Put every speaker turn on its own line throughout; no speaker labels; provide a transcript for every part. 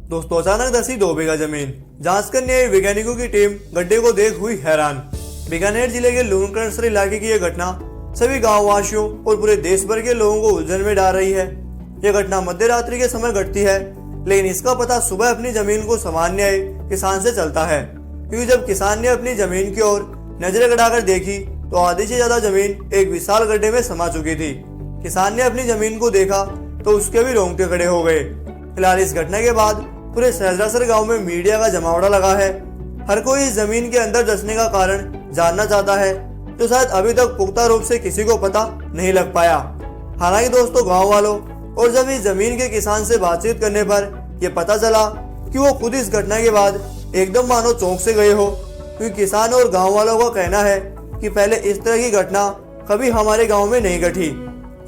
दोस्तों अचानक धंसी 2 बीघा जमीन। जांच करने आई वैज्ञानिकों की टीम गड्ढे को देख हुई हैरान। बीकानेर जिले के लूणकरणसर इलाके की यह घटना सभी गाँव वासियों और पूरे देश भर के लोगों को उलझन में डाल रही है। यह घटना मध्य रात्रि के समय घटती है, लेकिन इसका पता सुबह अपनी जमीन को संभालने आए किसान से चलता है। क्योंकि जब किसान ने अपनी जमीन की ओर नजरें गड़ाकर देखी तो आधी से ज्यादा जमीन एक विशाल गड्ढे में समा चुकी थी। किसान ने अपनी जमीन को देखा तो उसके भी रोंगटे खड़े हो गए। फिलहाल इस घटना के बाद पूरे सहजरासर गांव में मीडिया का जमावड़ा लगा है। हर कोई इस जमीन के अंदर धंसने का कारण जानना चाहता है, जो शायद अभी तक पुख्ता रूप से किसी को पता नहीं लग पाया। हालांकि दोस्तों गांव वालों और जब इस जमीन के किसान से बातचीत करने पर यह पता चला कि वो खुद इस घटना के बाद एकदम मानो चौंक से गए हो। क्योंकि किसान और गांव वालों का कहना है कि पहले इस तरह की घटना कभी हमारे गांव में नहीं घटी।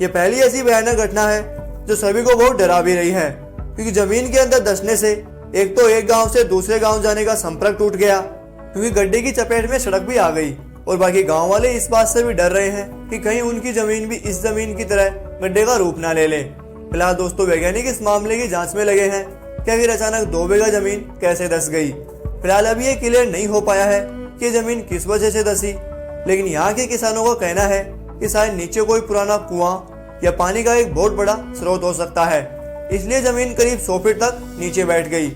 ये पहली ऐसी भयानक घटना है जो सभी को बहुत डरा भी रही है। क्योंकि जमीन के अंदर धंसने से एक तो एक गांव से दूसरे गांव जाने का संपर्क टूट गया, क्योंकि गड्ढे की चपेट में सड़क भी आ गई, और बाकी गांव वाले इस बात से भी डर रहे हैं कि कहीं उनकी जमीन भी इस जमीन की तरह गड्ढे का रूप ना ले ले। फिलहाल दोस्तों वैज्ञानिक इस मामले की जांच में लगे हैं कि आखिर अचानक 2 बीघा जमीन कैसे धंस गई। फिलहाल अभी ये क्लियर नहीं हो पाया है कि जमीन किस वजह से धंसी, लेकिन यहाँ के किसानों का कहना है कि शायद नीचे कोई पुराना कुआं या पानी का एक बहुत बड़ा स्रोत हो सकता है, इसलिए जमीन करीब 100 फीट तक नीचे बैठ गई।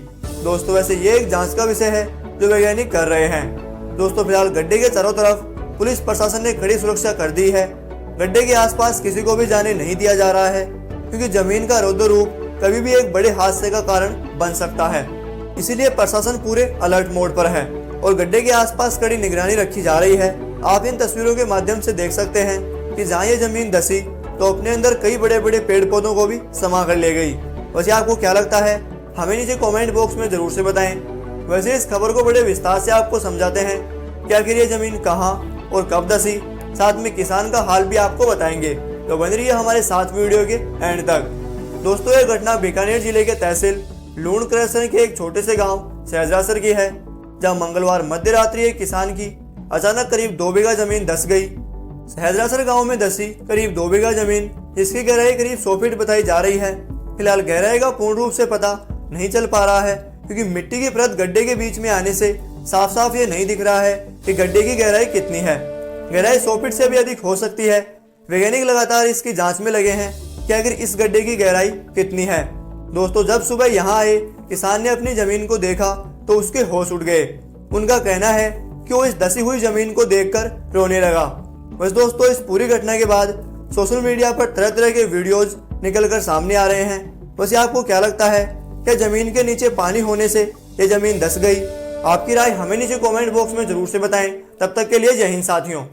दोस्तों वैसे ये एक जांच का विषय है जो वैज्ञानिक कर रहे हैं। दोस्तों फिलहाल गड्ढे के चारों तरफ पुलिस प्रशासन ने कड़ी सुरक्षा कर दी है। गड्ढे के आसपास किसी को भी जाने नहीं दिया जा रहा है, क्योंकि जमीन का रौद्र रूप कभी भी एक बड़े हादसे का कारण बन सकता है। इसीलिए प्रशासन पूरे अलर्ट मोड पर है और गड्ढे के आसपास कड़ी निगरानी रखी जा रही है। आप इन तस्वीरों के माध्यम से देख सकते हैं कि जहाँ ये जमीन धंसी तो अपने अंदर कई बड़े बड़े पेड़ पौधों को भी समा कर ले गई। वैसे आपको क्या लगता है, हमें नीचे कमेंट बॉक्स में जरूर से बताएं। वैसे इस खबर को बड़े विस्तार से आपको समझाते हैं कि आखिर ये जमीन कहां और कब धंसी, साथ में किसान का हाल भी आपको बताएंगे। तो बने रहिए हमारे साथ वीडियो के एंड तक। दोस्तों यह घटना बीकानेर जिले के तहसील लूणकरणसर के एक छोटे से गाँव सहजरासर की है, जहाँ मंगलवार मध्य रात्रि एक किसान की अचानक करीब 2 बीघा जमीन धंस गई। सहजरासर गांव में धंसी करीब 2 बीघा जमीन, जिसकी गहराई करीब 100 फीट बताई जा रही है। फिलहाल गहराई का पूर्ण रूप से पता नहीं चल पा रहा है, क्योंकि मिट्टी की परत गड्ढे के बीच में आने से साफ साफ ये नहीं दिख रहा है कि गड्ढे की गहराई कितनी है। गहराई 100 फीट से भी अधिक हो सकती है। वैज्ञानिक लगातार इसकी जांच में लगे हैं कि आखिर इस गड्ढे की गहराई कितनी है। दोस्तों जब सुबह यहाँ आए किसान ने अपनी जमीन को देखा तो उसके होश उड़ गए। उनका कहना है कि वो इस धंसी हुई जमीन को देखकर रोने लगा। बस दोस्तों इस पूरी घटना के बाद सोशल मीडिया पर तरह तरह के वीडियोज निकलकर सामने आ रहे हैं। वैसे आपको क्या लगता है, क्या जमीन के नीचे पानी होने से ये जमीन धंस गई? आपकी राय हमें नीचे कमेंट बॉक्स में जरूर से बताएं। तब तक के लिए जय हिंद साथियों।